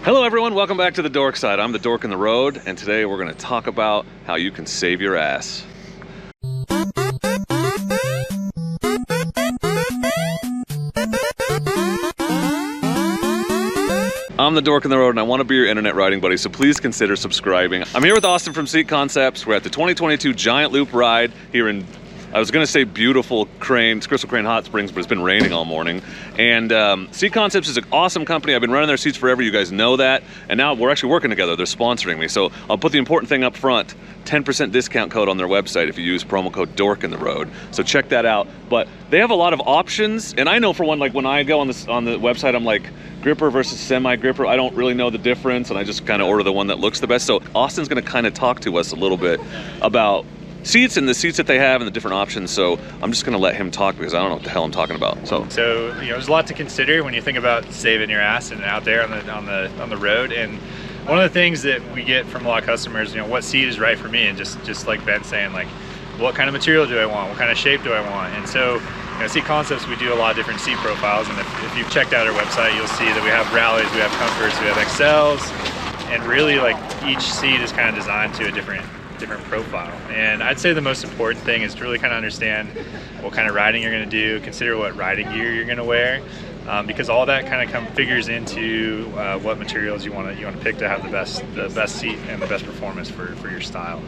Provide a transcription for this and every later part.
Hello everyone, welcome back to the Dork Side. I'm the Dork in the Road, and today we're going to talk about how you can save your ass. I'm the Dork in the Road, and I want to be your internet riding buddy, so please consider subscribing. I'm here with Austin from Seat Concepts. We're at the 2022 Giant Loop Ride here in, I was gonna say beautiful Crystal Crane Hot Springs, but it's been raining all morning. And Seat Concepts is an awesome company. I've been running their seats forever, you guys know that. And now we're actually working together, they're sponsoring me. So I'll put the important thing up front, 10% discount code on their website if you use promo code Dork in the Road. So check that out. But they have a lot of options. And I know for one, like when I go on the website, I'm like, gripper versus semi-gripper, I don't really know the difference, and I just kind of order the one that looks the best. So Austin's gonna kind of talk to us a little bit about seats and the seats that they have and the different options. So I'm just gonna let him talk because I don't know what the hell I'm talking about. So you know, there's a lot to consider when you think about saving your ass and out there on the road. And one of the things that we get from a lot of customers, you know, what seat is right for me, and just like Ben's saying, like, what kind of material do I want? What kind of shape do I want? And so, you know, Seat Concepts, we do a lot of different seat profiles, and if you've checked out our website, you'll see that we have rallies, we have comforts, we have XLs, and really, like, each seat is kind of designed to a different profile. And I'd say the most important thing is to really kind of understand what kind of riding you're going to do, consider what riding gear you're going to wear, because all that kind of figures into what materials you want to pick to have the best seat and the best performance for your style.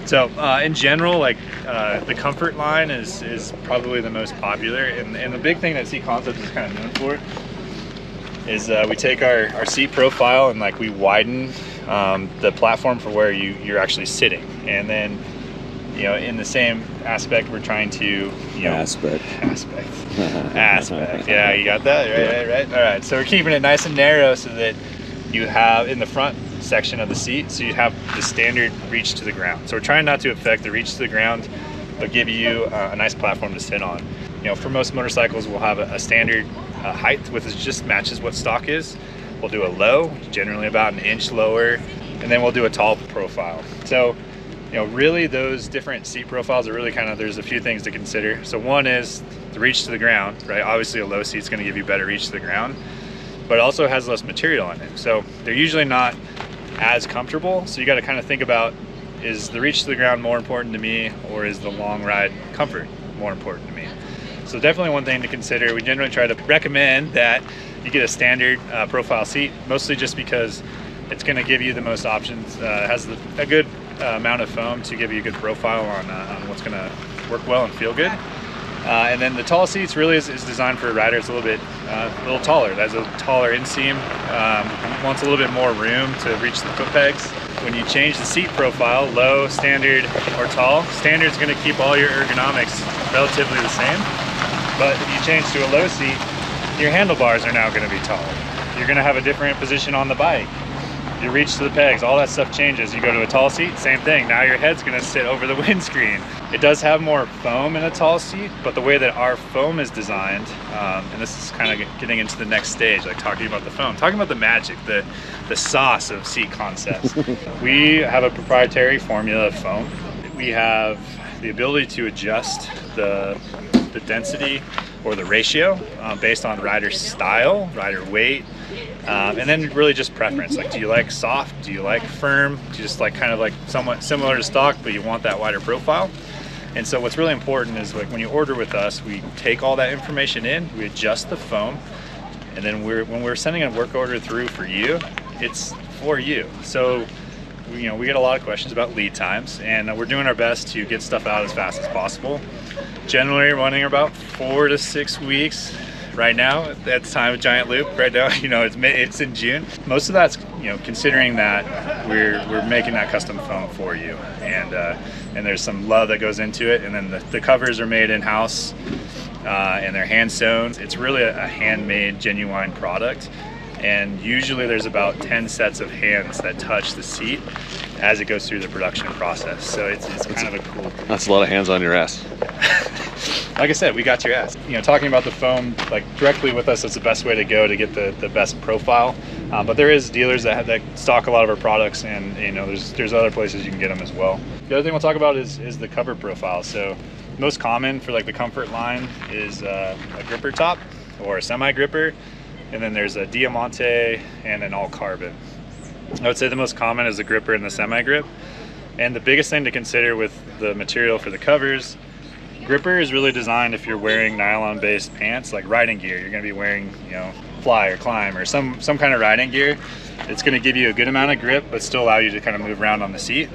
So in general, like the comfort line is probably the most popular, and the big thing that Seat Concepts is kind of known for is we take our seat profile and like we widen the platform for where you're actually sitting, and then, you know, in the same aspect, we're trying to, you know, aspect. Yeah, you got that right. All right. So we're keeping it nice and narrow so that you have in the front section of the seat, so you have the standard reach to the ground. So we're trying not to affect the reach to the ground, but give you a nice platform to sit on. You know, for most motorcycles, we'll have a standard height, which just matches what stock is. We'll do a low, generally about an inch lower, and then we'll do a tall profile. So, you know, really those different seat profiles are really kind of, there's a few things to consider. So one is the reach to the ground, right? Obviously a low seat's gonna give you better reach to the ground, but it also has less material in it. So they're usually not as comfortable. So you gotta kind of think about, is the reach to the ground more important to me, or is the long ride comfort more important to me? So definitely one thing to consider. We generally try to recommend that you get a standard profile seat, mostly just because it's going to give you the most options. Has a good amount of foam to give you a good profile on what's going to work well and feel good. And then the tall seats really is designed for riders a little taller. It has a taller inseam, wants a little bit more room to reach the foot pegs. When you change the seat profile, low, standard, or tall, standard is going to keep all your ergonomics relatively the same. But if you change to a low seat, your handlebars are now going to be taller. You're going to have a different position on the bike. Your reach to the pegs, all that stuff changes. You go to a tall seat, same thing. Now your head's going to sit over the windscreen. It does have more foam in a tall seat, but the way that our foam is designed, and this is kind of getting into the next stage, like talking about the foam, talking about the magic, the sauce of Seat Concepts. We have a proprietary formula of foam. We have the ability to adjust the density or the ratio based on rider style, rider weight, and then really just preference. Like, do you like soft? Do you like firm? Do you just like kind of like somewhat similar to stock, but you want that wider profile? And so what's really important is, like, when you order with us, we take all that information in, we adjust the foam, and then when we're sending a work order through for you, it's for you. So, you know, we get a lot of questions about lead times, and we're doing our best to get stuff out as fast as possible. Generally running about 4 to 6 weeks right now at the time of Giant Loop. Right now, you know, it's in June. Most of that's, you know, considering that we're making that custom foam for you, and there's some love that goes into it, and then the covers are made in-house, and they're hand sewn. It's really a handmade, genuine product. And usually there's about 10 sets of hands that touch the seat as it goes through the production process. So it's kind of a cool thing. That's a lot of hands on your ass. Like I said, we got your ass. You know, talking about the foam, like, directly with us, that's the best way to go to get the best profile. But there is dealers that stock a lot of our products, and, you know, there's other places you can get them as well. The other thing we'll talk about is the cover profile. So most common for like the comfort line is a gripper top or a semi gripper. and then there's a Diamante and an all carbon. I would say the most common is the gripper and the semi-grip. And the biggest thing to consider with the material for the covers, gripper is really designed if you're wearing nylon-based pants, like riding gear. You're gonna be wearing, you know, fly or climb or some kind of riding gear. It's gonna give you a good amount of grip, but still allow you to kind of move around on the seat.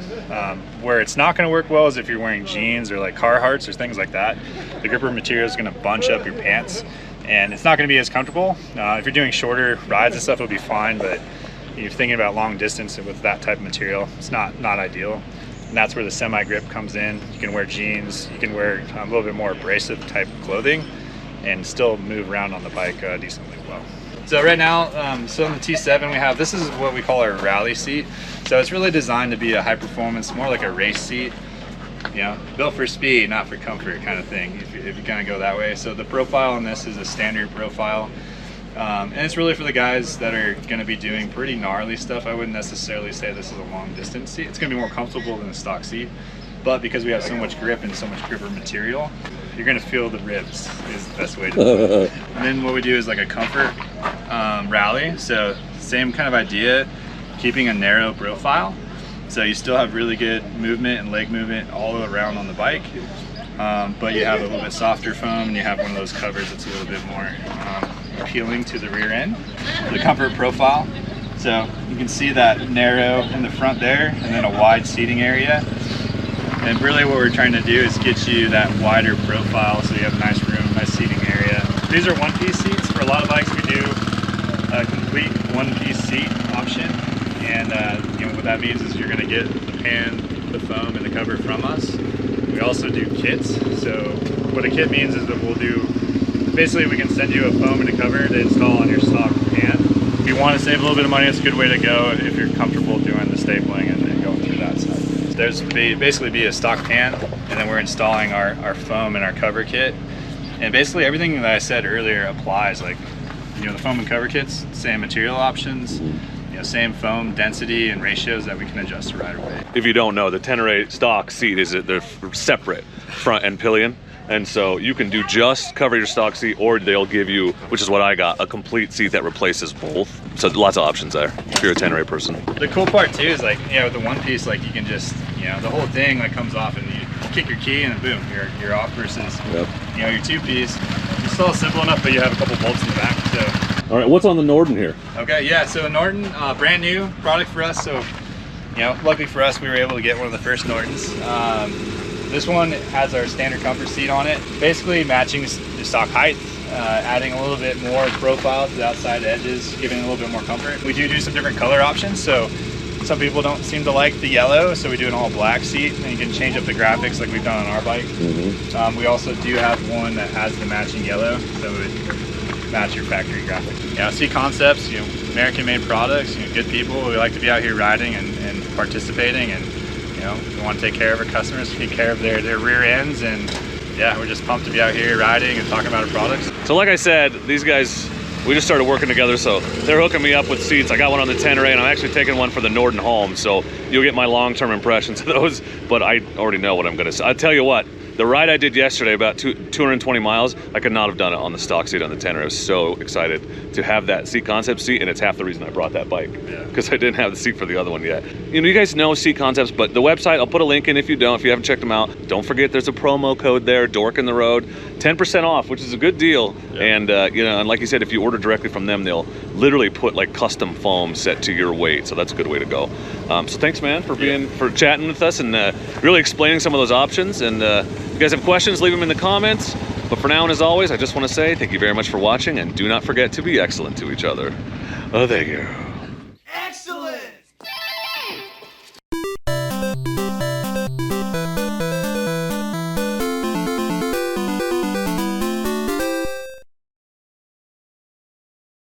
Where it's not gonna work well is if you're wearing jeans or like Carhartts or things like that. The gripper material is gonna bunch up your pants, and it's not gonna be as comfortable. If you're doing shorter rides and stuff, it'll be fine, but if you're thinking about long distance with that type of material, it's not ideal. And that's where the semi-grip comes in. You can wear jeans, you can wear a little bit more abrasive type clothing and still move around on the bike decently well. So right now, so in the T7 we have, this is what we call our rally seat. So it's really designed to be a high performance, more like a race seat, you know, built for speed, not for comfort kind of thing, if you kind of go that way. So the profile on this is a standard profile. And it's really for the guys that are going to be doing pretty gnarly stuff. I wouldn't necessarily say this is a long distance seat. It's going to be more comfortable than a stock seat, but because we have so much grip and so much gripper material, you're going to feel the ribs is the best way to do it. And then what we do is like a comfort rally. So same kind of idea, keeping a narrow profile. So you still have really good movement and leg movement all around on the bike. But you have a little bit softer foam and you have one of those covers that's a little bit more appealing to the rear end. The comfort profile, so you can see that narrow in the front there and then a wide seating area. And really what we're trying to do is get you that wider profile so you have nice room, nice seating area. These are one-piece seats. For a lot of bikes we do a complete one-piece seat option, and you know what that means is you're going to get the pan, the foam, and the cover from us. We also do kits. So what a kit means is that we'll do, basically we can send you a foam and a cover to install on your stock pan. If you want to save a little bit of money, it's a good way to go if you're comfortable doing the stapling and going through that side. There's basically be a stock pan, and then we're installing our foam and our cover kit. And basically everything that I said earlier applies, like, you know, the foam and cover kits, same material options, you know, same foam density and ratios that we can adjust to rider weight. If you don't know, the Tenere stock seat is they're separate front and pillion. And so you can do just cover your stock seat, or they'll give you, which is what I got, a complete seat that replaces both. So lots of options there if you're a Tenere person. The cool part too is, like, you know, with the one piece, like you can just, you know, the whole thing like comes off and you kick your key and then boom, you're off versus, you know, your two piece. It's still simple enough, but you have a couple bolts in the back. So. All right, what's on the Norden here? Okay, yeah, so Norden, brand new product for us. So, you know, luckily for us, we were able to get one of the first Nordens. This one has our standard comfort seat on it, basically matching the stock height, adding a little bit more profile to the outside edges, giving it a little bit more comfort. We do some different color options, so some people don't seem to like the yellow, so we do an all black seat, and you can change up the graphics like we've done on our bike. We also do have one that has the matching yellow, so it would match your factory graphics. Yeah, seat concepts, you know, American-made products, you know, good people. We like to be out here riding and participating, and you know, we want to take care of our customers, take care of their rear ends, and yeah, we're just pumped to be out here riding and talking about our products. So like I said, these guys, we just started working together, so they're hooking me up with seats. I got one on the Tenere, and I'm actually taking one for the Norden home, so you'll get my long-term impressions of those, but I already know what I'm gonna say. I'll tell you what, the ride I did yesterday, about 220 miles, I could not have done it on the stock seat on the Tenere. I was so excited to have that seat concept seat, and it's half the reason I brought that bike, because I didn't have the seat for the other one yet. You know, you guys know seat concepts, but the website, I'll put a link in if you haven't checked them out. Don't forget there's a promo code there, Dork in the Road, 10% off, which is a good deal. And you know, and like you said, if you order directly from them, they'll literally put like custom foam set to your weight, so that's a good way to go. So thanks, man, for chatting with us and really explaining some of those options. And if you guys have questions, leave them in the comments. But for now, and as always, I just want to say thank you very much for watching, and do not forget to be excellent to each other. Oh, thank you.